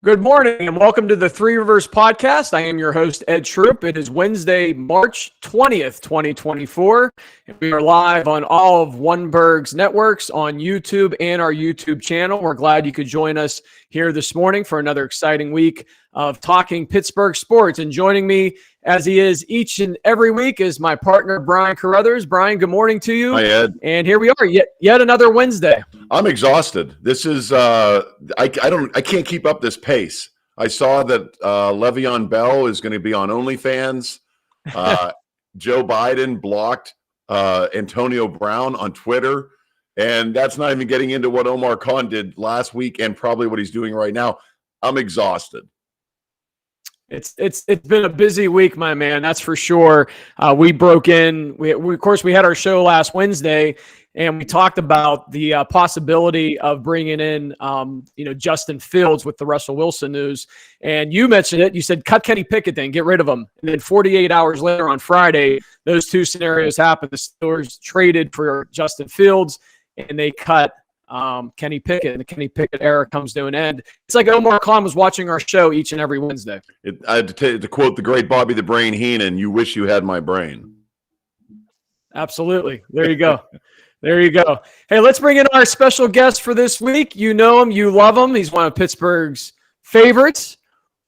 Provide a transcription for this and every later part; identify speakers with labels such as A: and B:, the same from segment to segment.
A: Good morning and welcome to the Three Rivers Podcast. I am your host, Ed Troop. It is Wednesday, March 20th, 2024. And we are live on all of One-Berg's networks on YouTube and our YouTube channel. We're glad you could join us here this morning for another exciting week of talking Pittsburgh sports. And joining me, as he is each and every week, is my partner, Brian Carruthers. Brian, good morning to you.
B: Hi, Ed.
A: And here we are, yet another Wednesday.
B: I'm exhausted. This is I can't keep up this pace. I saw that Le'Veon Bell is going to be on OnlyFans. Joe Biden blocked Antonio Brown on Twitter, and that's not even getting into what Omar Khan did last week and probably what he's doing right now. I'm exhausted.
A: It's been a busy week, my man. That's for sure. We broke in. We of course we had our show last Wednesday, and we talked about the possibility of bringing in, Justin Fields with the Russell Wilson news. And you mentioned it. You said cut Kenny Pickett, then get rid of him. And then 48 hours later on Friday, those two scenarios happened. The Steelers traded for Justin Fields, and they cut Kenny Pickett, and the Kenny Pickett era comes to an end. It's like Omar Khan was watching our show each and every Wednesday.
B: I had to quote the great Bobby the Brain Heenan, "You wish you had my brain."
A: Absolutely. There you go. There you go. Hey, let's bring in our special guest for this week. You know him. You love him. He's one of Pittsburgh's favorites.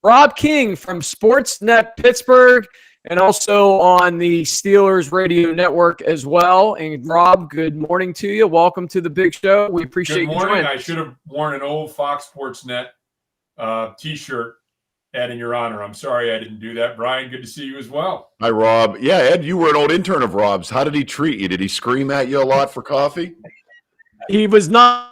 A: Rob King from SportsNet Pittsburgh, and also on the Steelers radio network as well. And Rob, good morning to you. Welcome to the big show. We appreciate you joining.
C: I should have worn an old Fox Sports Net T-shirt, Ed, in your honor. I'm sorry I didn't do that. Brian, good to see you as well.
B: Hi, Rob. Yeah, Ed, you were an old intern of Rob's. How did he treat you? Did he scream at you a lot for coffee?
A: He was nothing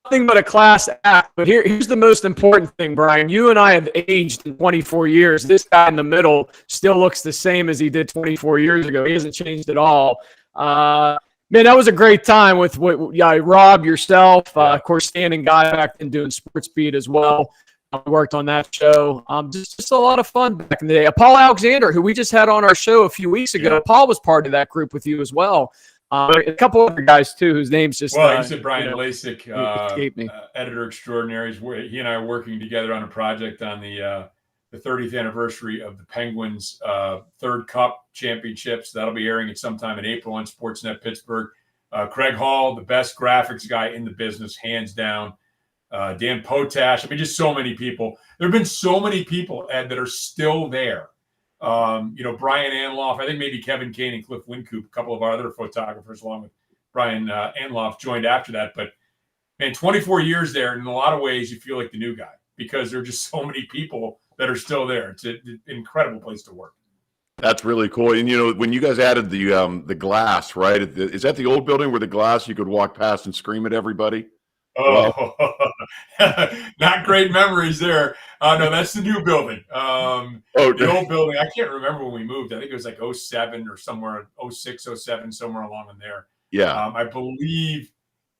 A: but a class act. But here's the most important thing, Brian. You and I have aged in 24 years. This guy in the middle still looks the same as he did 24 years ago. He hasn't changed at all. Man, that was a great time with Rob, yourself, of course, standing guy back and doing Sports Beat as well. We worked on that show. Just a lot of fun back in the day. Paul Alexander, who we just had on our show a few weeks ago, Paul was part of that group with you as well. A couple other guys, too, whose names just
C: you said Brian Lasik,
A: escaped me.
C: Editor extraordinary. He and I are working together on a project on the 30th anniversary of the Penguins' third Cup championships. That'll be airing at sometime in April on SportsNet Pittsburgh. Craig Hall, the best graphics guy in the business, hands down. Dan Potash. I mean, just so many people. There have been so many people, Ed, that are still there. Brian Anloff, I think maybe Kevin Kane and Cliff Wincoop, a couple of our other photographers, along with Brian Anloff, joined after that. But, man, 24 years there, and in a lot of ways you feel like the new guy because there are just so many people that are still there. It's an incredible place to work.
B: That's really cool. And, when you guys added the glass, right, is that the old building where the glass you could walk past and scream at everybody?
C: Oh, not great memories there. No, that's the new building. The old building, I can't remember when we moved. I think it was like 07 or somewhere, 06, 07, somewhere along in there.
B: Yeah.
C: I believe,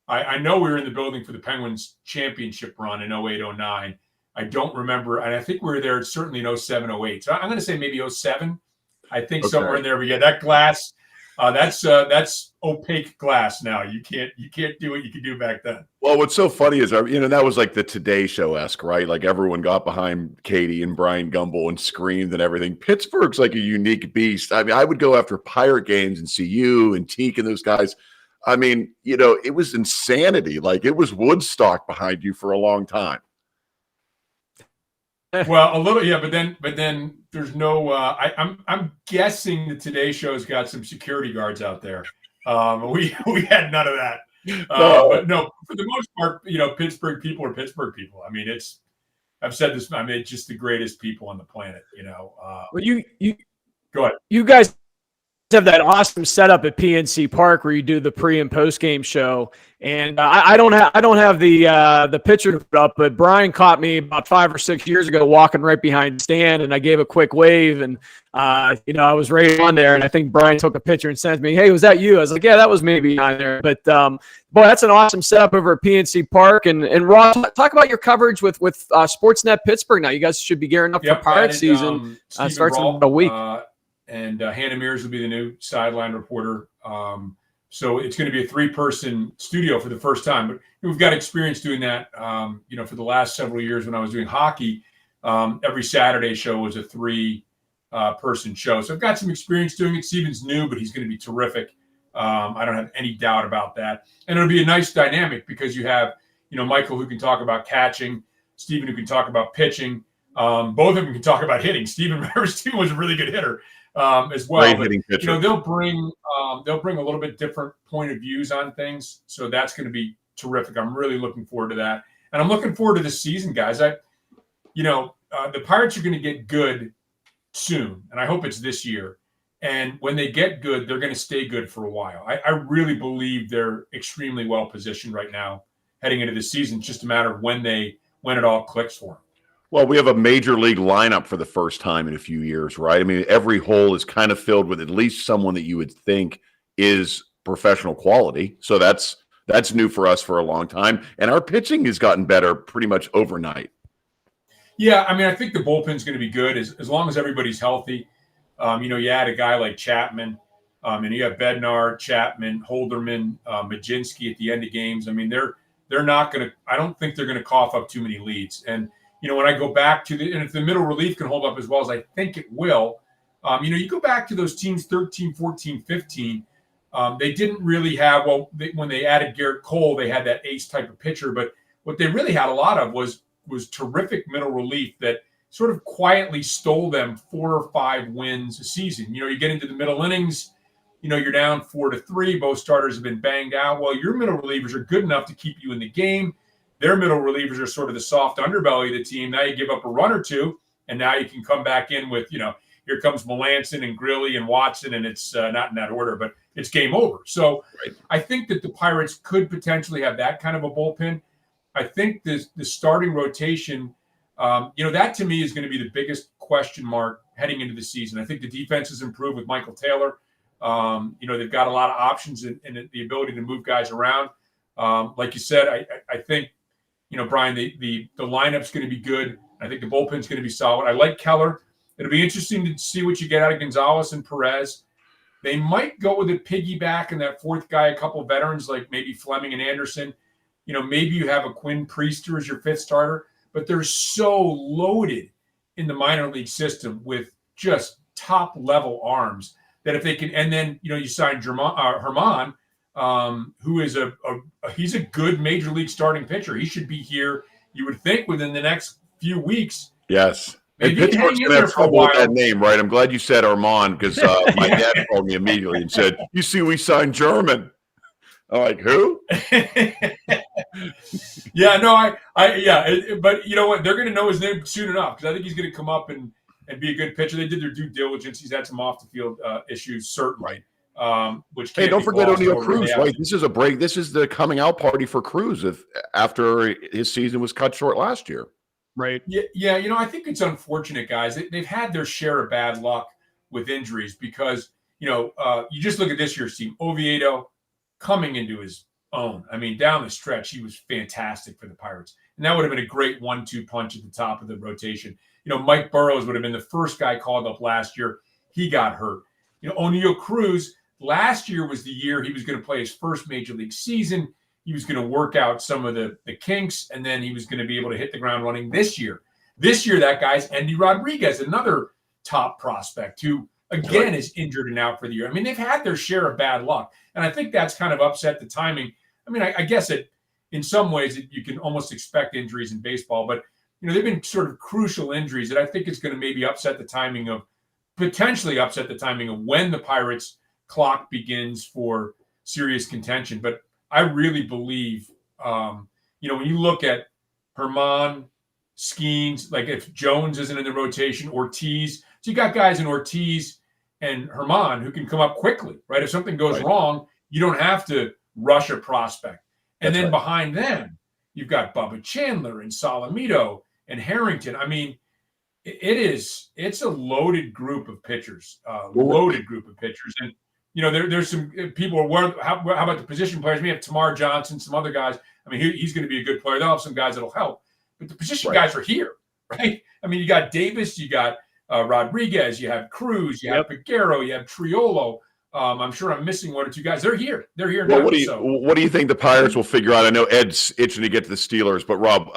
C: I know we were in the building for the Penguins championship run in 08, 09. I don't remember, and I think we were there certainly in 07, 08. So I'm going to say maybe 07. I think somewhere in there. But yeah, that glass, that's opaque glass now. You can't do what you could do back then.
B: Well, what's so funny is, that was like the Today Show-esque, right? Like everyone got behind Katie and Brian Gumbel and screamed and everything. Pittsburgh's like a unique beast. I mean, I would go after Pirate games and see you and Teak and those guys. I mean, it was insanity. Like it was Woodstock behind you for a long time.
C: Well, a little, yeah, but then there's no. I'm guessing the Today Show's got some security guards out there. We had none of that. But no, for the most part, Pittsburgh people are Pittsburgh people. I mean, I've said this. I mean, just the greatest people on the planet.
A: Well, you
C: go ahead.
A: You guys have that awesome setup at PNC Park where you do the pre and post game show. And I don't have the picture up, but Brian caught me about 5 or 6 years ago walking right behind Stan, and I gave a quick wave, and I was right on there, and I think Brian took a picture and sent me, "Hey, was that you?" I was like, "Yeah, that was me behind there." But boy, that's an awesome setup over at PNC Park. And Rob, talk about your coverage with SportsNet Pittsburgh. Now you guys should be gearing up for Pirate season. Starts in about a week.
C: And Hannah Mears will be the new sideline reporter. So it's going to be a 3-person studio for the first time. But we've got experience doing that, for the last several years when I was doing hockey. Every Saturday show was a 3-person show. So I've got some experience doing it. Steven's new, but he's going to be terrific. I don't have any doubt about that. And it'll be a nice dynamic because you have, Michael who can talk about catching, Steven who can talk about pitching. Both of them can talk about hitting. Steven was a really good hitter as well.
B: Great
C: but,
B: hitting pitcher.
C: They'll bring a little bit different point of views on things. So that's going to be terrific. I'm really looking forward to that. And I'm looking forward to this season, guys. The Pirates are going to get good soon, and I hope it's this year. And when they get good, they're going to stay good for a while. I really believe they're extremely well positioned right now heading into the season. It's just a matter of when it all clicks for them.
B: Well, we have a major league lineup for the first time in a few years, right? I mean, every hole is kind of filled with at least someone that you would think is professional quality. So that's new for us for a long time. And our pitching has gotten better pretty much overnight.
C: Yeah, I mean, I think the bullpen's going to be good as long as everybody's healthy. You add a guy like Chapman, and you have Bednar, Chapman, Holderman, Majinski at the end of games. I mean, they're not going to – I don't think they're going to cough up too many leads. And, when I go back to and if the middle relief can hold up as well as I think it will, you go back to those teams 13, 14, 15, they didn't really have – when they added Garrett Cole, they had that ace type of pitcher. But what they really had a lot of was terrific middle relief that sort of quietly stole them 4 or 5 wins a season. You get into the middle innings, you're down 4-3. Both starters have been banged out. Well, your middle relievers are good enough to keep you in the game. Their middle relievers are sort of the soft underbelly of the team. Now you give up a run or two, and now you can come back in with, here comes Melanson and Grilly and Watson, and it's not in that order, but it's game over. So right. I think that the Pirates could potentially have that kind of a bullpen. I think the starting rotation, that to me is going to be the biggest question mark heading into the season. I think the defense has improved with Michael Taylor. They've got a lot of options and the ability to move guys around. Like you said, I think, Brian, the lineup's going to be good. I think the bullpen's going to be solid. I like Keller. It'll be interesting to see what you get out of Gonzalez and Perez. They might go with a piggyback and that fourth guy, a couple of veterans like maybe Fleming and Anderson. Maybe you have a Quinn Priester as your 5th starter, but they're so loaded in the minor league system with just top level arms that if they can, and then, you sign Herman, who is he's a good major league starting pitcher. He should be here, you would think, within the next few weeks.
B: Yes. And Pittsburgh's going to have trouble with that name, right? I'm glad you said Armand because my dad called me immediately and said, "You see, we signed German." I'm like, who?
C: Yeah, no, but you know what? They're going to know his name soon enough because I think he's going to come up and be a good pitcher. They did their due diligence. He's had some off the field issues, certainly. Which
B: hey, don't forget O'Neal Cruz, right? This is a break. This is the coming out party for Cruz after his season was cut short last year.
A: Right.
C: Yeah. I think it's unfortunate, guys. They've had their share of bad luck with injuries because, you just look at this year's team. Oviedo coming into his own. I mean, down the stretch, he was fantastic for the Pirates. And that would have been a great 1-2 punch at the top of the rotation. Mike Burrows would have been the first guy called up last year. He got hurt. O'Neal Cruz, last year was the year he was going to play his first major league season. He was going to work out some of the kinks, and then he was going to be able to hit the ground running this year. This year, that guy's Andy Rodriguez, another top prospect who, again, is injured and out for the year. I mean, they've had their share of bad luck, and I think that's kind of upset the timing. I mean, I guess in some ways you can almost expect injuries in baseball, but, they've been sort of crucial injuries that I think it's going to maybe potentially upset the timing of when the Pirates clock begins for serious contention. But I really believe, when you look at Herman, Skeens, like if Jones isn't in the rotation, Ortiz, so you got guys in Ortiz and Herman who can come up quickly, right? If something goes wrong, you don't have to rush a prospect. And then behind them, you've got Bubba Chandler and Salamito and Harrington. I mean, it's a loaded group of pitchers, And, there's some people how about the position players? We have Tamar Johnson, some other guys. I mean, he's going to be a good player. They'll have some guys that'll help. But the position guys are here, right? I mean, you got Davis, you got Rodriguez, you have Cruz, you have Peguero, you have Triolo. I'm sure I'm missing one or two guys. They're here. They're here
B: Well,
C: now.
B: what do you think the Pirates will figure out? I know Ed's itching to get to the Steelers, but Rob,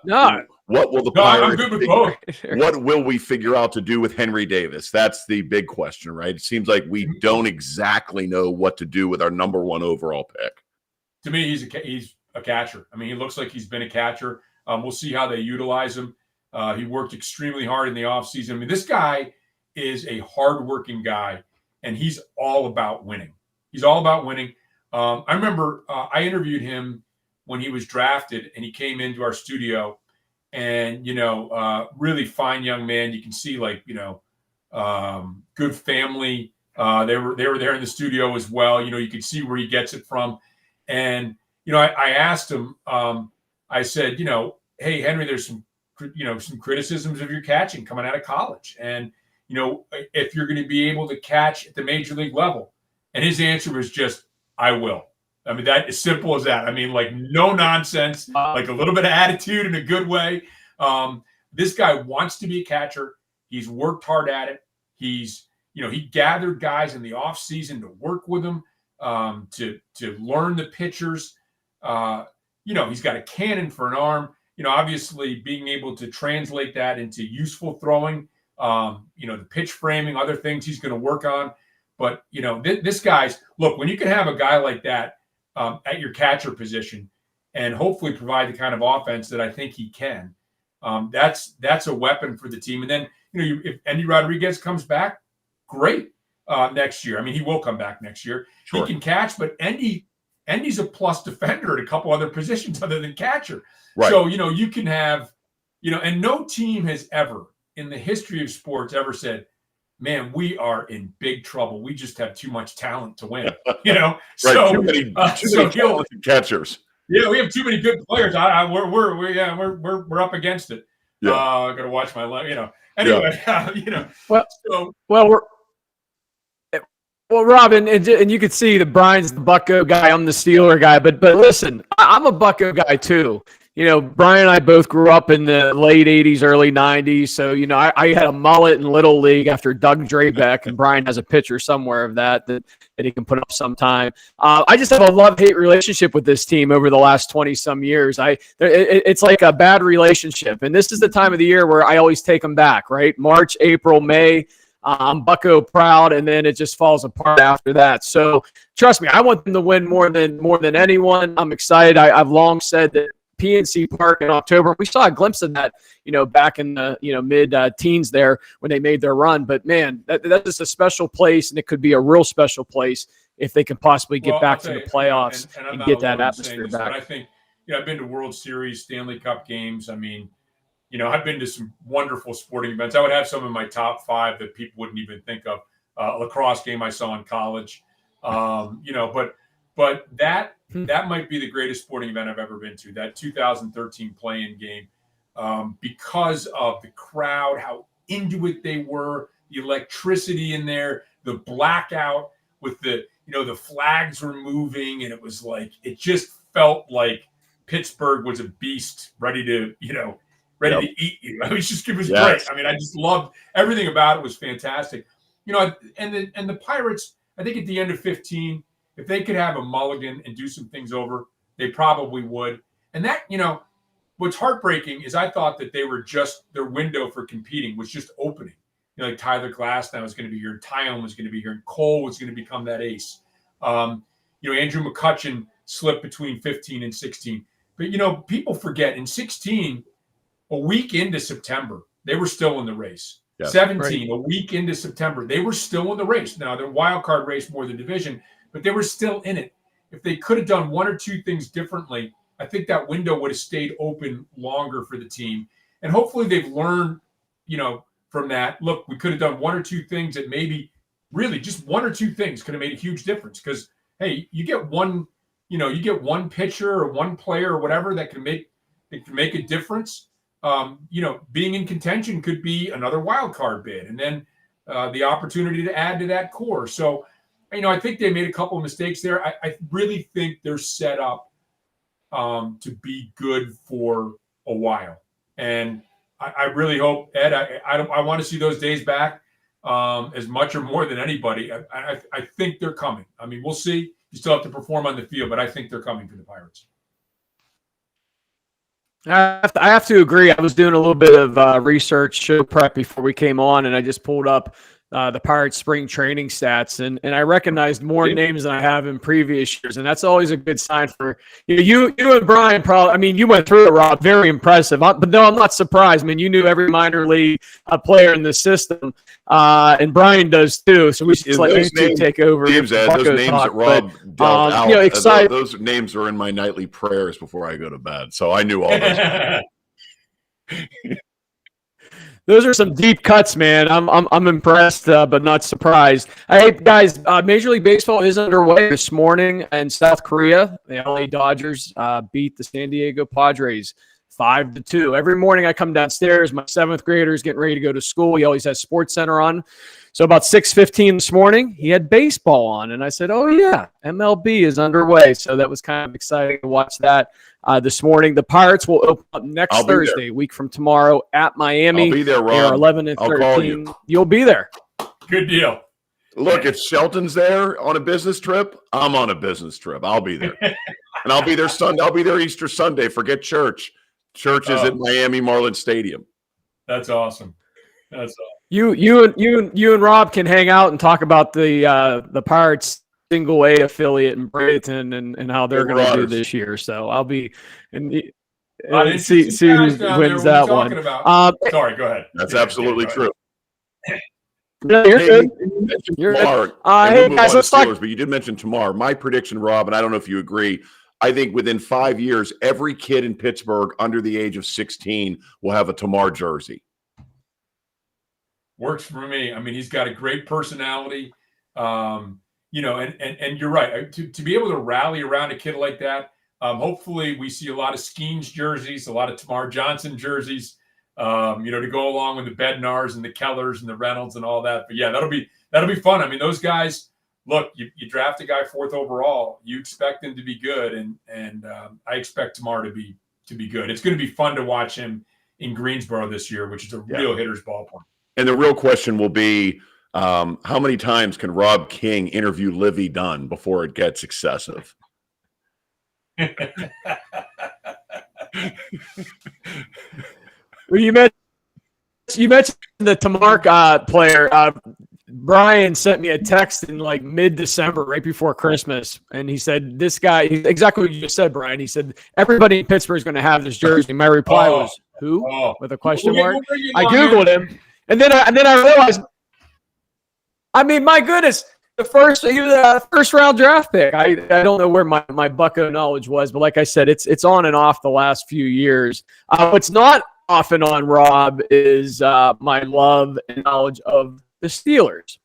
A: No,
B: what will the
C: I'm
B: Pirates
C: good with both.
B: what will we figure out to do with Henry Davis? That's the big question, right? It seems like we don't exactly know what to do with our number 1 overall pick.
C: To me, he's a catcher. I mean, he looks like he's been a catcher. We'll see how they utilize him. He worked extremely hard in the offseason. I mean, this guy is a hardworking guy, and he's all about winning. He's all about winning. I remember I interviewed him when he was drafted, and he came into our studio, and, really fine young man. You can see, good family. They were there in the studio as well. You could see where he gets it from. And, I asked him, I said, hey, Henry, there's some criticisms of your catching coming out of college. And, if you're going to be able to catch at the major league level. And his answer was just, I will. I mean, that as simple as that. I mean, like, no nonsense, like a little bit of attitude in a good way. This guy wants to be a catcher. He's worked hard at it. He's, he gathered guys in the off season to work with him, to learn the pitchers. He's got a cannon for an arm. Obviously being able to translate that into useful throwing, the pitch framing, other things he's going to work on. But, this guy's, look, when you can have a guy like that at your catcher position and hopefully provide the kind of offense that I think he can, that's a weapon for the team. And then, if Andy Rodriguez comes back, great next year. I mean, he will come back next year. Sure. He can catch, but Andy's a plus defender at a couple other positions other than catcher. Right. So, you can have, and no team has ever in the history of sports ever said, man, we are in big trouble. We just have too much talent to win, Right.
B: So too many talented catchers.
C: Yeah, we have too many good players. We're up against it. Yeah. I got to watch my life, Anyway,
A: yeah. Well, Robin, and you could see that Brian's the Bucko guy. I'm the Steeler guy. But listen, I'm a Bucko guy too. Brian and I both grew up in the late 80s, early 90s. So, I had a mullet in Little League after Doug Drabeck, and Brian has a picture somewhere of that he can put up sometime. I just have a love-hate relationship with this team over the last 20-some years. It's like a bad relationship. And this is the time of the year where I always take them back, right? March, April, May. I'm Bucko proud, and then it just falls apart after that. So trust me, I want them to win more than anyone. I'm excited. I've long said that PNC Park in October, we saw a glimpse of that, back in the mid-teens there when they made their run. But man, that is a special place, and it could be a real special place if they can possibly get back to the playoffs and get that atmosphere back.
C: But I think, I've been to World Series, Stanley Cup games. I mean, I've been to some wonderful sporting events. I would have some in my top 5 that people wouldn't even think of. A lacrosse game I saw in college, but that might be the greatest sporting event I've ever been to. That 2013 play-in game, because of the crowd, how into it they were, the electricity in there, the blackout with the flags were moving, and it was like it just felt like Pittsburgh was a beast ready to to eat you. It was great. I mean, I just loved everything about it. Was fantastic. And the Pirates, I think at the end of 15, if they could have a mulligan and do some things over, they probably would. And that, what's heartbreaking is I thought that they were just their window for competing was just opening. Like Tyler Glasnow was going to be here, and Tyone was going to be here, and Cole was going to become that ace. Andrew McCutchen slipped between 15 and 16. But, people forget in 16, a week into September, they were still in the race. Yes, 17, right. A week into September, they were still in the race. Now, they're wild card race more than division, but they were still in it. If they could have done one or two things differently, I think that window would have stayed open longer for the team. And hopefully they've learned, from that. Look, we could have done one or two things that maybe really just one or two things could have made a huge difference. Because, hey, you get one pitcher or one player or whatever that can make a difference. Being in contention could be another wild card bid, and then the opportunity to add to that core. So, I think they made a couple of mistakes there. I really think they're set up to be good for a while, and I really hope, Ed. I want to see those days back. as much or more than anybody. I think they're coming. I mean, we'll see. You still have to perform on the field, but I think they're coming for the Pirates.
A: I have to agree. I was doing a little bit of research, show prep before we came on, and I just pulled up the Pirates spring training stats, and I recognized more names than I have in previous years, and that's always a good sign for you and Brian. Probably, I mean, you went through it, Rob. Very impressive. But no, I'm not surprised. I mean, you knew every minor league player in the system, and Brian does too. So we should just let you two take over.
B: Those names that Rob dealt out,
A: excited.
B: Those names are in my nightly prayers before I go to bed. So I knew all those.
A: Those are some deep cuts, man. I'm impressed, but not surprised. Hey, guys, Major League Baseball is underway this morning in South Korea. The LA Dodgers beat the San Diego Padres 5-2. Every morning I come downstairs. My 7th grader is getting ready to go to school. He always has SportsCenter on. So about 6:15 this morning, he had baseball on. And I said, oh, yeah, MLB is underway. So that was kind of exciting to watch that this morning. The Pirates will open up next Thursday, a week from tomorrow, at Miami.
B: I'll be there, Rob.
A: They are 11 and 13.
B: I'll call you.
A: You'll be there.
C: Good deal.
B: Look, if Shelton's there on a business trip, I'm on a business trip. I'll be there. And I'll be there Sunday. I'll be there Easter Sunday. Forget church. Church is at Miami Marlins Stadium.
C: That's awesome. That's awesome.
A: You and Rob can hang out and talk about the Pirates single A affiliate in Bradenton and how they're going to do this year. So I'll be and see who wins that one.
C: Sorry, go ahead.
B: That's absolutely true.
A: No, you're good.
B: You're good. Hey guys, let's talk. But you did mention Tamar. My prediction, Rob, and I don't know if you agree. I think within 5 years, every kid in Pittsburgh under the age of 16 will have a Tamar jersey.
C: Works for me. I mean, he's got a great personality, and you're right. To be able to rally around a kid like that, hopefully we see a lot of Skeens jerseys, a lot of Tamar Johnson jerseys, to go along with the Bednars and the Kellers and the Reynolds and all that. But yeah, that'll be fun. I mean, those guys. Look, you draft a guy 4th overall. You expect him to be good, and I expect Tamar to be good. It's going to be fun to watch him in Greensboro this year, which is a real hitter's ballpark.
B: And the real question will be, how many times can Rob King interview Livy Dunn before it gets excessive?
A: Well, you mentioned the Tamar player. Brian sent me a text in like mid-December, right before Christmas, and he said, this guy, exactly what you just said, Brian. He said, everybody in Pittsburgh is going to have this jersey. My reply was, who? With a question mark. I Googled him, and then I realized, I mean, my goodness, he was a first-round draft pick. I don't know where my bucket of knowledge was, but like I said, it's on and off the last few years. What's not off and on, Rob, is my love and knowledge of the Steelers.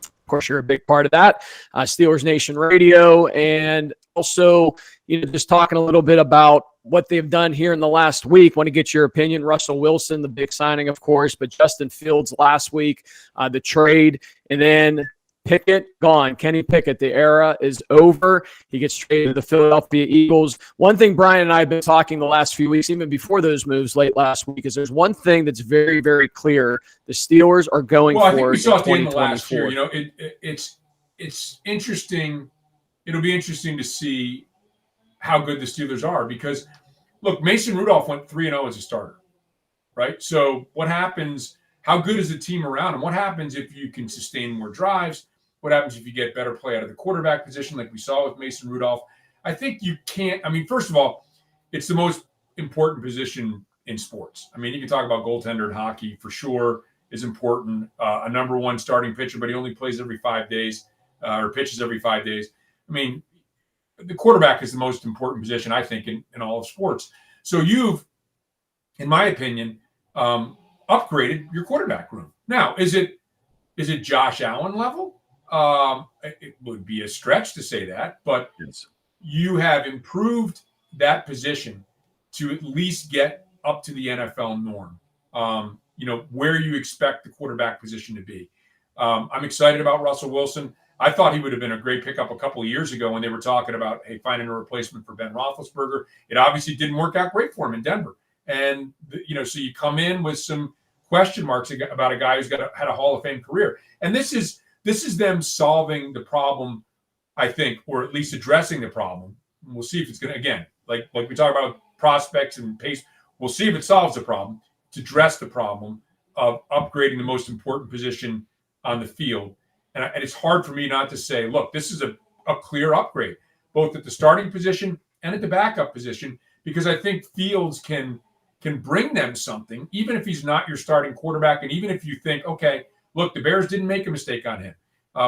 A: Of course, you're a big part of that. Steelers Nation Radio, and also, just talking a little bit about what they've done here in the last week. Want to get your opinion. Russell Wilson, the big signing, of course, but Justin Fields last week, the trade, and then Pickett gone. Kenny Pickett, the era is over. He gets traded to the Philadelphia Eagles. One thing Brian and I have been talking the last few weeks, even before those moves late last week, is there's one thing that's very, very clear. The Steelers are going for
C: I think we saw at the end of
A: 2024.
C: last year. It's interesting. It'll be interesting to see how good the Steelers are because, look, Mason Rudolph went 3-0 as a starter, right? So what happens? How good is the team around him? What happens if you can sustain more drives? What happens if you get better play out of the quarterback position like we saw with Mason Rudolph? I think you can't – I mean, first of all, it's the most important position in sports. I mean, you can talk about goaltender in hockey for sure is important. A number one starting pitcher, but he only plays every 5 days or pitches every 5 days. I mean, the quarterback is the most important position, I think, in all of sports. So you've, in my opinion, upgraded your quarterback room. Now, is it Josh Allen level? It would be a stretch to say that, but you have improved that position to at least get up to the NFL norm, where you expect the quarterback position to be. I'm excited about Russell Wilson. I thought he would have been a great pickup a couple of years ago when they were talking about, hey, finding a replacement for Ben Roethlisberger. It obviously didn't work out great for him in Denver. And, so you come in with some question marks about a guy who's had a Hall of Fame career. And this is them solving the problem, I think, or at least addressing the problem. We'll see if it's going to, again, like we talk about prospects and pace. We'll see if it solves the problem. To address the problem of upgrading the most important position on the field. And it's hard for me not to say, look, this is a clear upgrade, both at the starting position and at the backup position, because I think Fields can bring them something, even if he's not your starting quarterback. And even if you think, okay, look, the Bears didn't make a mistake on him.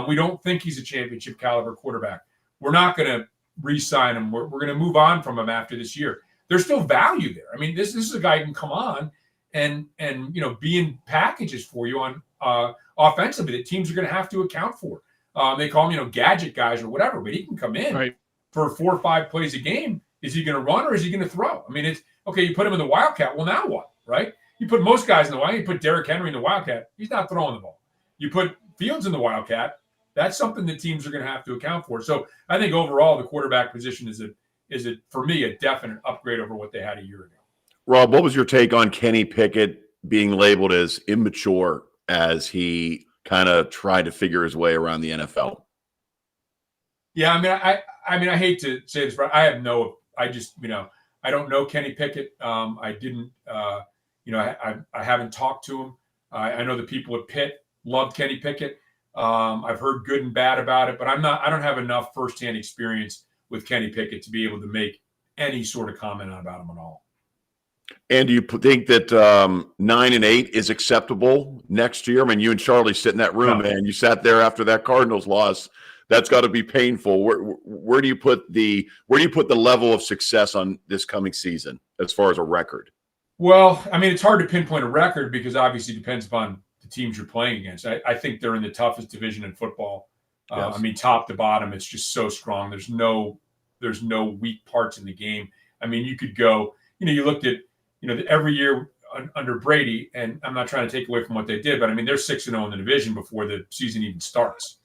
C: We don't think he's a championship caliber quarterback. We're not going to re-sign him. We're going to move on from him after this year. There's still value there. I mean, this is a guy who can come on and be in packages for you on offensively that teams are going to have to account for. They call them, gadget guys or whatever, but he can come in for 4 or 5 plays a game. Is he going to run or is he going to throw? I mean, it's okay. You put him in the Wildcat. Well, now what, right? You put most guys in the Wildcat. You put Derrick Henry in the Wildcat. He's not throwing the ball. You put Fields in the Wildcat. That's something that teams are going to have to account for. So I think overall the quarterback position is for me a definite upgrade over what they had a year ago.
B: Rob, what was your take on Kenny Pickett being labeled as immature as he kind of tried to figure his way around the NFL?
C: Yeah, I mean, I hate to say this, but I don't know Kenny Pickett. I didn't, I haven't talked to him. I know the people at Pitt loved Kenny Pickett. I've heard good and bad about it, but I don't have enough firsthand experience with Kenny Pickett to be able to make any sort of comment about him at all.
B: And do you think that 9-8 is acceptable next year? I mean, you and Charlie sit in that room, man. You sat there after that Cardinals loss. That's got to be painful. Where do you put the level of success on this coming season as far as a record?
C: Well, I mean, it's hard to pinpoint a record because obviously it depends upon the teams you're playing against. I think they're in the toughest division in football.
B: Yes.
C: I mean, top to bottom, it's just so strong. There's no weak parts in the game. I mean, you could go, you looked at, every year under Brady, and I'm not trying to take away from what they did, but I mean, they're 6-0 in the division before the season even starts,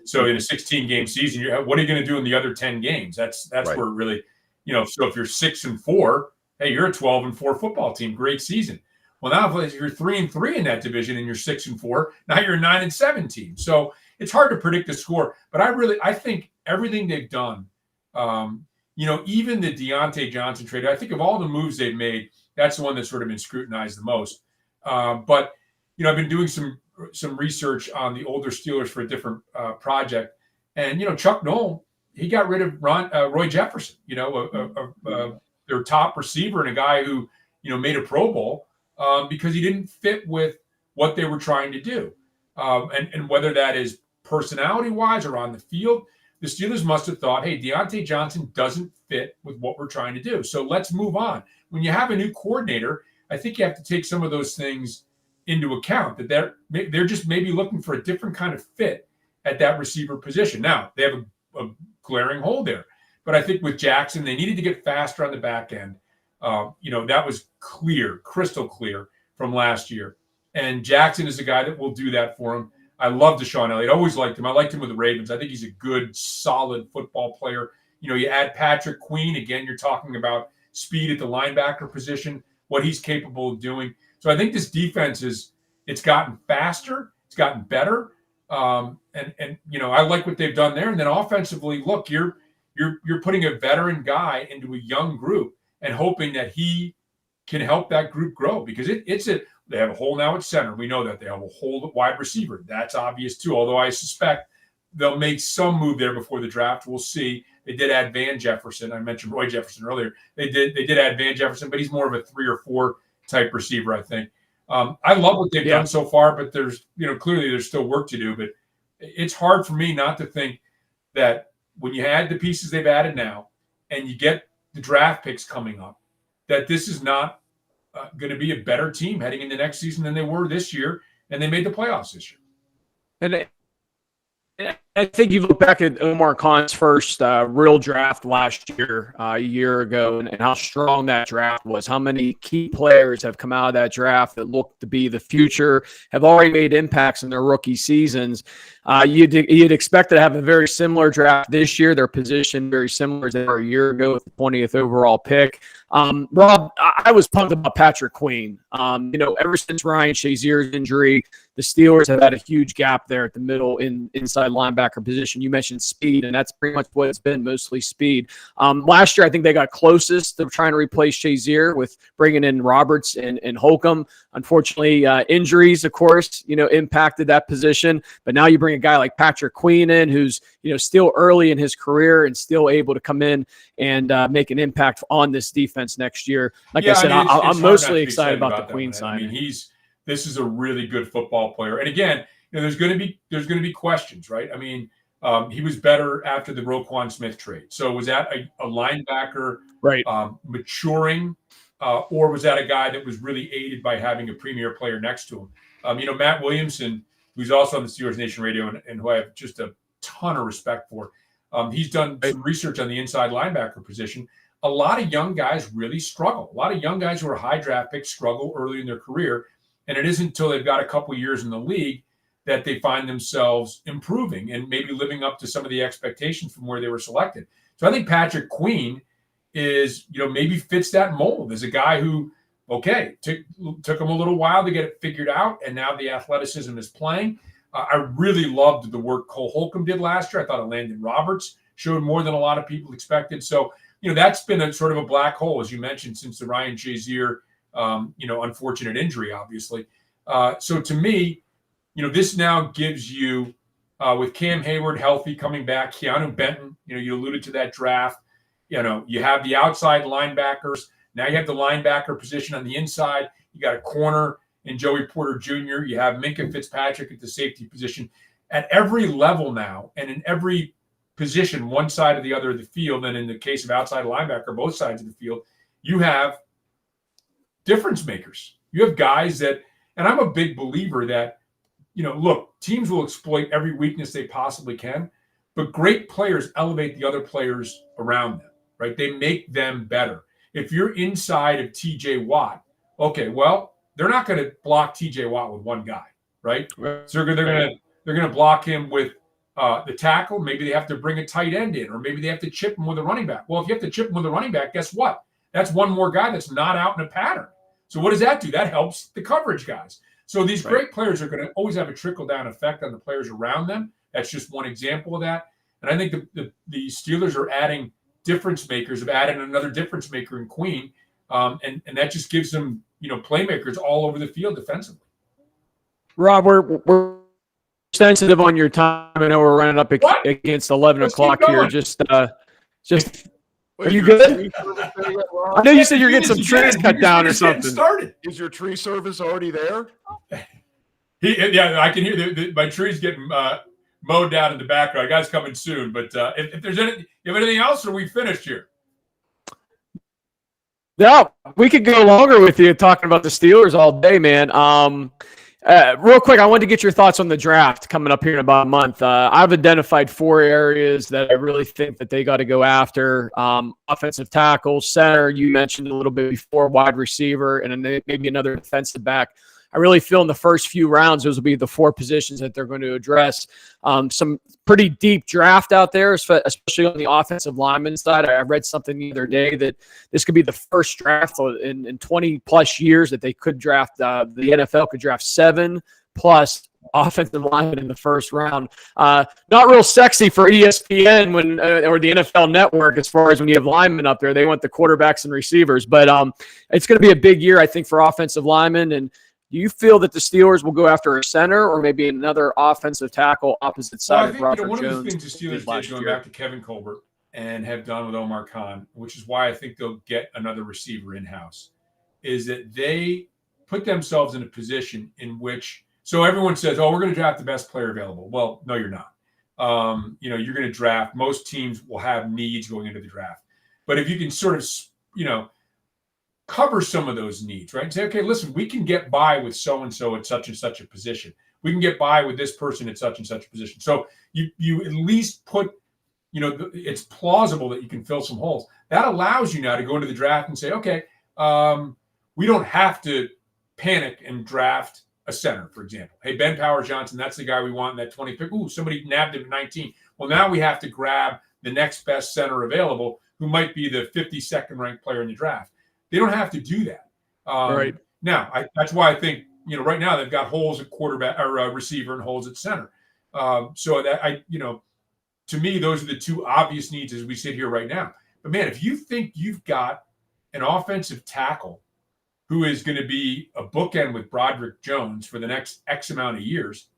C: So in a 16-game season, what are you going to do in the other 10 games? That's right. Where it really, so if you're 6-4, hey, you're a 12-4 football team. Great season. Well, now if you're 3-3 in that division and you're 6-4, now you're a 9-7 team. So it's hard to predict the score, but I think everything they've done, even the Deontay Johnson trade, I think of all the moves they've made, that's the one that's sort of been scrutinized the most. But I've been doing some research on the older Steelers for a different project, and Chuck Noll, he got rid of Roy Jefferson, their top receiver and a guy who made a Pro Bowl because he didn't fit with what they were trying to do, and whether that is personality wise or on the field. The Steelers must have thought, hey, Deontay Johnson doesn't fit with what we're trying to do, so let's move on. When you have a new coordinator, I think you have to take some of those things into account, that they're just maybe looking for a different kind of fit at that receiver position. Now, they have a glaring hole there, but I think with Jackson, they needed to get faster on the back end. That was clear, crystal clear from last year. And Jackson is a guy that will do that for him. I love Deshaun Elliott. Always liked him. I liked him with the Ravens. I think he's a good, solid football player. You add Patrick Queen. Again, you're talking about speed at the linebacker position, what he's capable of doing. So I think this defense it's gotten faster. It's gotten better. And I like what they've done there. And then offensively, look, you're putting a veteran guy into a young group and hoping that he can help that group grow, because they have a hole now at center. We know that they have a hole at wide receiver. That's obvious too, although I suspect they'll make some move there before the draft. We'll see. They did add Van Jefferson. I mentioned Roy Jefferson earlier. They did add Van Jefferson, but he's more of a 3 or 4 type receiver, I think. I love what they've done so far, but there's, clearly there's still work to do. But it's hard for me not to think that when you add the pieces they've added now and you get the draft picks coming up, that this is not going to be a better team heading into next season than they were this year, and they made the playoffs this year.
A: And I think you look back at Omar Khan's first real draft last year, a year ago, and how strong that draft was. How many key players have come out of that draft that look to be the future, have already made impacts in their rookie seasons. You'd expect to have a very similar draft this year. Their position very similar as they were a year ago with the 20th overall pick. Rob, I was pumped about Patrick Queen. Ever since Ryan Shazier's injury, the Steelers have had a huge gap there at the middle inside linebacker position. You mentioned speed, and that's pretty much what it's been, mostly speed. Last year, I think they got closest to trying to replace Shazier with bringing in Roberts and Holcomb. Unfortunately, injuries, of course, impacted that position. But now you bring a guy like Patrick Queen in, who's still early in his career and still able to come in and make an impact on this defense next year. Like I said, I'm mostly excited about the Queen signing.
C: This is a really good football player. And again, there's going to be questions, right? I mean, he was better after the Roquan Smith trade. So was that a linebacker
A: right
C: maturing, or was that a guy that was really aided by having a premier player next to him? Matt Williamson, who's also on the Steelers Nation Radio and who I have just a ton of respect for, he's done some research on the inside linebacker position. A lot of young guys really struggle. A lot of young guys who are high draft picks struggle early in their career. And it isn't until they've got a couple years in the league that they find themselves improving and maybe living up to some of the expectations from where they were selected. So I think Patrick Queen is, maybe fits that mold as a guy who, took him a little while to get it figured out, and now the athleticism is playing. I really loved the work Cole Holcomb did last year. I thought Landon Roberts showed more than a lot of people expected. So, that's been a sort of a black hole, as you mentioned, since the Ryan Shazier unfortunate injury, obviously. So to me, this now gives you, with Cam Hayward healthy coming back, Keanu Benton, you alluded to that draft. You have the outside linebackers. Now you have the linebacker position on the inside. You got a corner in Joey Porter Jr. You have Minkah Fitzpatrick at the safety position. At every level now, and in every position, one side or the other of the field, and in the case of outside linebacker, both sides of the field, you have difference makers. You have guys that, and I'm a big believer that, look, teams will exploit every weakness they possibly can, but great players elevate the other players around them, right? They make them better. If you're inside of TJ Watt, they're not going to block TJ Watt with one guy, right? So they're going to block him with the tackle. Maybe they have to bring a tight end in, or maybe they have to chip him with a running back. Well, if you have to chip him with a running back, guess what? That's one more guy that's not out in a pattern. So what does that do? That helps the coverage guys. So these great players are going to always have a trickle-down effect on the players around them. That's just one example of that. And I think the Steelers are adding difference makers, have added another difference maker in Queen, and that just gives them, playmakers all over the field defensively.
A: Rob, we're sensitive on your time. I know we're running up against 11 o'clock here. Just are you good? I know you said you're getting some trees cut down or something.
B: Started. Is your tree service already there?
C: I can hear my trees getting mowed down in the background. Guys coming soon. But if there's anything else, are we finished here?
A: No, we could go longer with you talking about the Steelers all day, man. Real quick, I wanted to get your thoughts on the draft coming up here in about a month. I've identified 4 areas that I really think that they got to go after. Offensive tackle, center, you mentioned a little bit before, wide receiver, and then maybe another defensive back. I really feel in the first few rounds, those will be the 4 positions that they're going to address. Some pretty deep draft out there, especially on the offensive lineman side. I read something the other day that this could be the first draft in 20 plus years that they could draft. The NFL could draft 7+ offensive linemen in the first round. Not real sexy for ESPN or the NFL Network as far as when you have linemen up there. They want the quarterbacks and receivers. But it's going to be a big year, I think, for offensive linemen. And do you feel that the Steelers will go after a center or maybe another offensive tackle opposite side of Robert
C: one
A: Jones?
C: Of the things the Steelers did going back to Kevin Colbert and have done with Omar Khan, which is why I think they'll get another receiver in-house, is that they put themselves in a position in which – so everyone says, we're going to draft the best player available. Well, no, you're not. You're going to draft – most teams will have needs going into the draft. But if you can sort of, cover some of those needs, right? And say, okay, listen, we can get by with so-and-so at such and such a position. we can get by with this person at such and such a position. So you at least put, it's plausible that you can fill some holes. That allows you now to go into the draft and say, okay, we don't have to panic and draft a center, for example. Hey, Ben Powers-Johnson, that's the guy we want in that 20 pick. Ooh, somebody nabbed him at 19. Well, now we have to grab the next best center available, who might be the 52nd ranked player in the draft. They don't have to do that.
A: Right.
C: Now, that's why I think, right now they've got holes at quarterback or receiver and holes at center. So that to me, those are the two obvious needs as we sit here right now. But man, if you think you've got an offensive tackle who is going to be a bookend with Broderick Jones for the next X amount of years,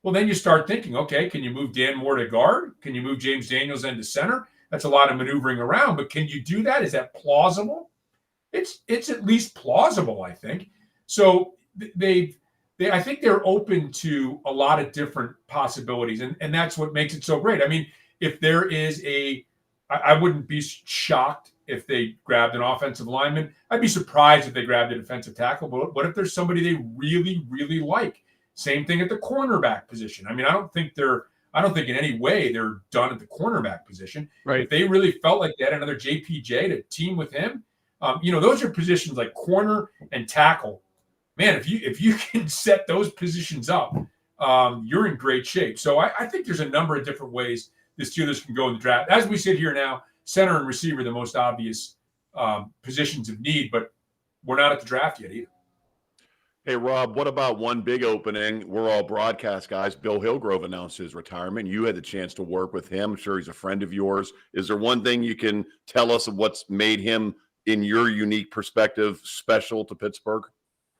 C: well, then you start thinking, okay, can you move Dan Moore to guard? Can you move James Daniels into center? That's a lot of maneuvering around, but can you do that? Is that plausible? It's at least plausible, I think. So I think they're open to a lot of different possibilities, and that's what makes it so great. I mean, if there is I wouldn't be shocked if they grabbed an offensive lineman. I'd be surprised if they grabbed a defensive tackle, but what if there's somebody they really, really like? Same thing at the cornerback position. I mean, I don't think in any way they're done at the cornerback position.
A: Right.
C: If they really felt like they had another JPJ to team with him, those are positions like corner and tackle. Man, if you can set those positions up, you're in great shape. So I think there's a number of different ways the Steelers can go in the draft. As we sit here now, center and receiver are the most obvious positions of need, but we're not at the draft yet either.
B: Hey, Rob, what about one big opening? We're all broadcast guys. Bill Hillgrove announced his retirement. You had the chance to work with him. I'm sure he's a friend of yours. Is there one thing you can tell us of what's made him, in your unique perspective, special to Pittsburgh?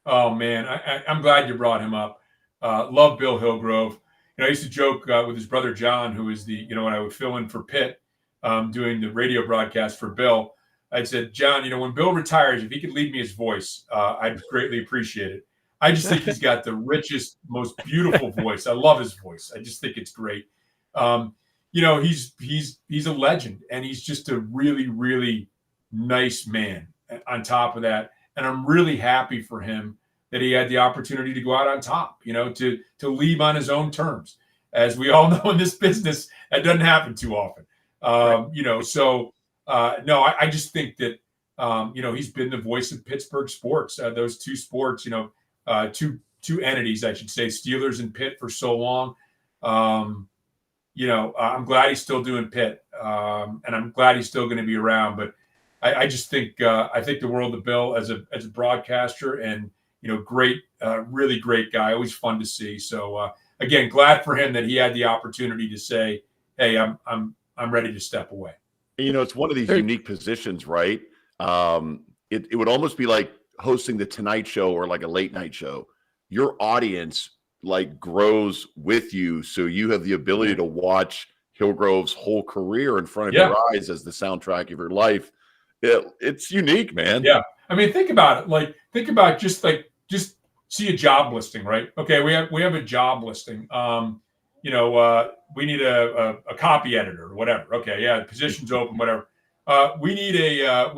C: Oh, man, I'm glad you brought him up. Love Bill Hillgrove. I used to joke with his brother John, who is when I would fill in for Pitt, doing the radio broadcast for Bill. I said, John, when Bill retires, if he could leave me his voice, I'd greatly appreciate it. I just think he's got the richest, most beautiful voice. I love his voice. I just think it's great. He's a legend, and he's just a really, really nice man on top of that. And I'm really happy for him that he had the opportunity to go out on top, to leave on his own terms. As we all know in this business, that doesn't happen too often. I just think that, he's been the voice of Pittsburgh sports, those two sports, two entities, I should say, Steelers and Pitt for so long. I'm glad he's still doing Pitt, and I'm glad he's still going to be around. But I just think I think the world of Bill as a broadcaster, and great, really great guy, always fun to see. So again, glad for him that he had the opportunity to say, "Hey, I'm ready to step away."
B: It's one of these unique positions, right? It would almost be like hosting the Tonight Show or like a late night show. Your audience grows with you, so you have the ability to watch Hillgrove's whole career in front of your eyes as the soundtrack of your life. It's unique, man.
C: Yeah, I mean, think about it. Think about just see a job listing, right? Okay, we have a job listing. We need a copy editor or whatever. Okay, yeah, the position's open, whatever. We need a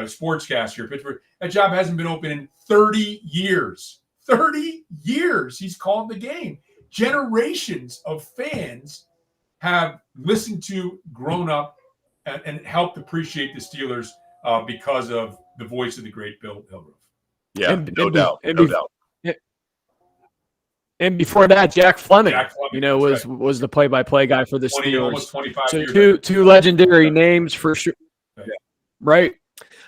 C: sportscaster here, Pittsburgh. That job hasn't been open in 30 years. 30 years he's called the game. Generations of fans have listened to, grown up, and helped appreciate the Steelers because of the voice of the great Bill Hillgrove.
B: Yeah, no doubt.
A: And before that, Jack Fleming, was the play-by-play guy for the
C: 20,
A: Steelers.
C: almost 25
A: so
C: years.
A: two legendary names for sure. Yeah. Right.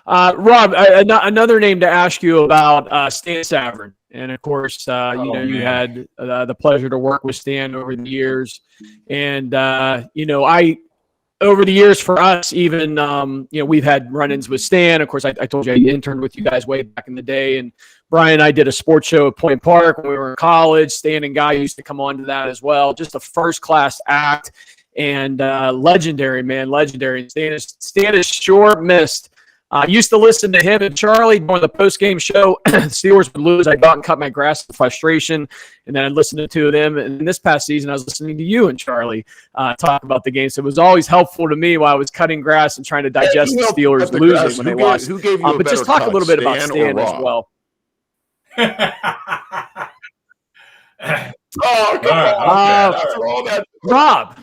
A: Rob, another name to ask you about, Stan Savran. And of course, you had the pleasure to work with Stan over the years. And, over the years for us, even, we've had run-ins with Stan. Of course, I told you I interned with you guys way back in the day. And Brian and I did a sports show at Point Park when we were in college. Stan and Guy used to come on to that as well. Just a first-class act and legendary, man, legendary. Stan is sure missed. I used to listen to him and Charlie during the post-game show. The Steelers would lose. I'd go out and cut my grass in frustration, and then I'd listen to two of them. And this past season, I was listening to you and Charlie talk about the game. So it was always helpful to me while I was cutting grass and trying to digest the Steelers losing when they lost.
B: Who gave you
A: but just talk a little bit about Stan as well.
B: Oh, come on.
A: Uh,
B: After all that.
A: Rob,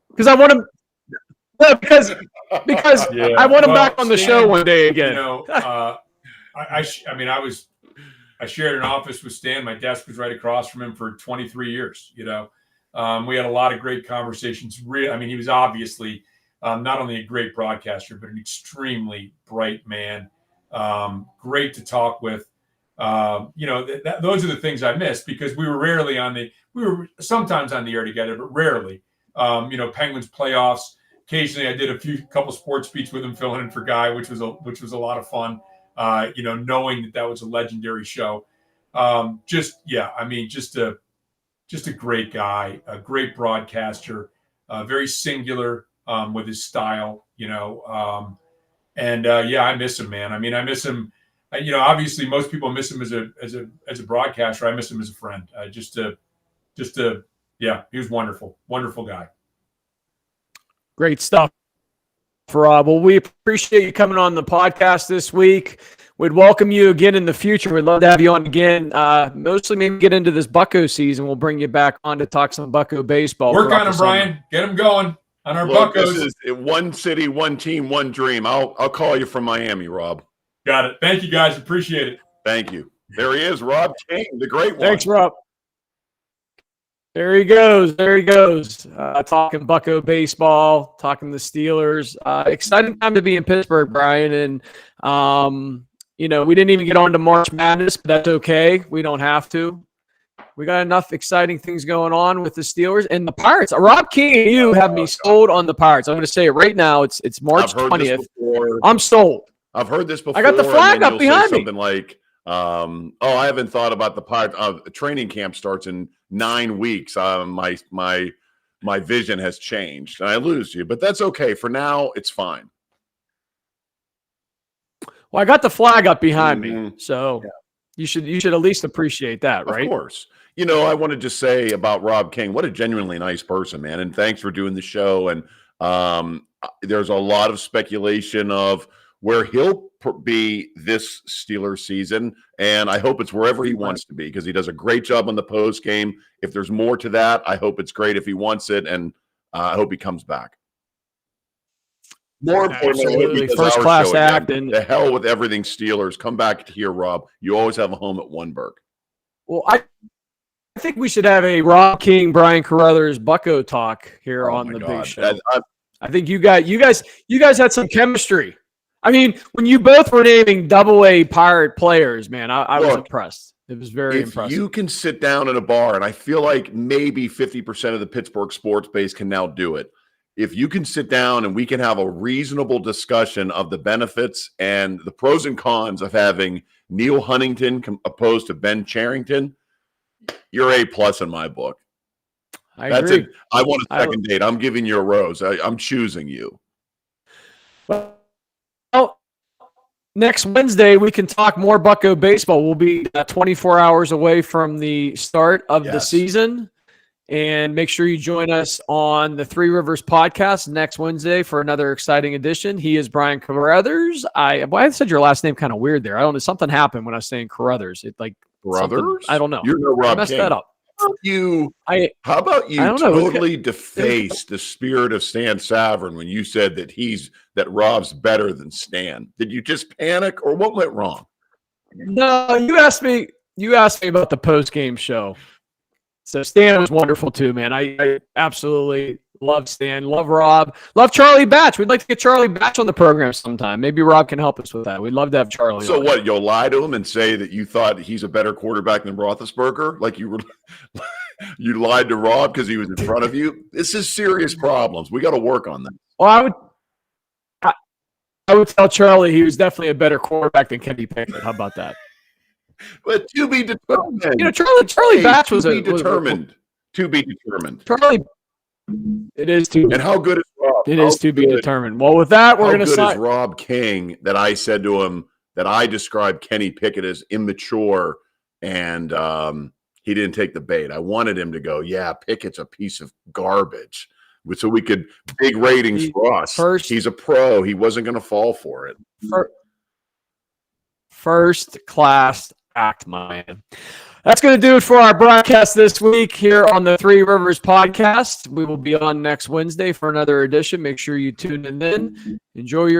A: because I want him. Because
C: Yeah.
A: I want him
C: Well,
A: back on the
C: Stan,
A: show one day again.
C: You know, I shared an office with Stan. My desk was right across from him for 23 years. You know, we had a lot of great conversations. He was obviously not only a great broadcaster, but an extremely bright man. Great to talk with. Those are the things I missed because we were sometimes on the air together, but rarely. Penguins playoffs. Occasionally, I did a couple sports beats with him, filling in for Guy, which was a lot of fun. Knowing that was a legendary show. Just a great guy, a great broadcaster, very singular with his style. I miss him, man. I miss him. Obviously, most people miss him as a broadcaster. I miss him as a friend. He was wonderful, wonderful guy.
A: Great stuff, Rob. Well, we appreciate you coming on the podcast this week. We'd welcome you again in the future. We'd love to have you on again. Mostly maybe get into this Bucko season. We'll bring you back on to talk some Bucko baseball.
C: Work on him, Brian. Get him going on our Buccos.
B: This is one city, one team, one dream. I'll call you from Miami, Rob.
C: Got it. Thank you, guys. Appreciate it.
B: Thank you. There he is, Rob King, the great one.
A: Thanks, Rob. There he goes. Talking Bucko baseball, talking the Steelers. Exciting time to be in Pittsburgh, Brian. And, we didn't even get on to March Madness, but that's okay. We don't have to. We got enough exciting things going on with the Steelers and the Pirates. Rob King and you have me sold on the Pirates. I'm going to say it right now. It's March 20th. I'm sold.
B: I've heard this before.
A: I got the flag up behind me.
B: Something like, I haven't thought about the Pirates. Training camp starts in 9 weeks. My vision has changed, and I lose you, but that's okay. For now, it's fine.
A: Well, I got the flag up behind me, so you should at least appreciate that, right?
B: Of course. I want to just say about Rob King, what a genuinely nice person, man, and thanks for doing the show. And there's a lot of speculation of where he'll be this Steelers season, and I hope it's wherever he wants to be because he does a great job on the post game. If there's more to that, I hope it's great if he wants it, and I hope he comes back. More importantly,
A: first class act, and
B: the hell with everything Steelers. Come back here, Rob. You always have a home at Oneburg.
A: Well, I think we should have a Rob King, Brian Carruthers Bucko talk here on the big show. I think you guys had some chemistry. I mean, when you both were naming AA Pirate players, man, I was impressed. It was very impressive.
B: If you can sit down in a bar, and I feel like maybe 50% of the Pittsburgh sports base can now do it. If you can sit down and we can have a reasonable discussion of the benefits and the pros and cons of having Neil Huntington opposed to Ben Charrington, you're A+ in my book. That's
A: agree.
B: it. I want a second date. I'm giving you a rose. I'm choosing you.
A: Well, next Wednesday, we can talk more Bucko baseball. We'll be 24 hours away from the start of the season. And make sure you join us on the Three Rivers podcast next Wednesday for another exciting edition. He is Brian Carruthers. I said your last name kind of weird there. I don't know. Something happened when I was saying Carruthers. It like
B: Brothers?
A: I don't know.
B: You're no Rob
A: I messed
B: King.
A: that up.
B: How about you
A: don't know.
B: totally defaced the spirit of Stan Savran when you said that Rob's better than Stan? Did you just panic or what went wrong?
A: No, you asked me about the post-game show. So Stan was wonderful too, man. I absolutely love Stan, love Rob, love Charlie Batch. We'd like to get Charlie Batch on the program sometime. Maybe Rob can help us with that. We'd love to have Charlie.
B: So what? You'll lie to him and say that you thought he's a better quarterback than Roethlisberger? Like you lied to Rob because he was in front of you? This is serious problems. We got to work on that.
A: Well, I would tell Charlie he was definitely a better quarterback than Kenny Pickett. How about that?
B: But to be determined.
A: Charlie Batch was
B: to be determined.
A: Charlie, it is to.
B: And how good is Rob?
A: It is to be determined. Well, with that, we're going to sign.
B: How good is Rob King that I said to him that I described Kenny Pickett as immature and he didn't take the bait. I wanted him to go, yeah, Pickett's a piece of garbage. So we could big ratings for us. He's a pro. He wasn't going to fall for it.
A: First class act, man. That's going to do it for our broadcast this week here on the Three Rivers podcast. We will be on next Wednesday for another edition. Make sure you tune in then. Enjoy your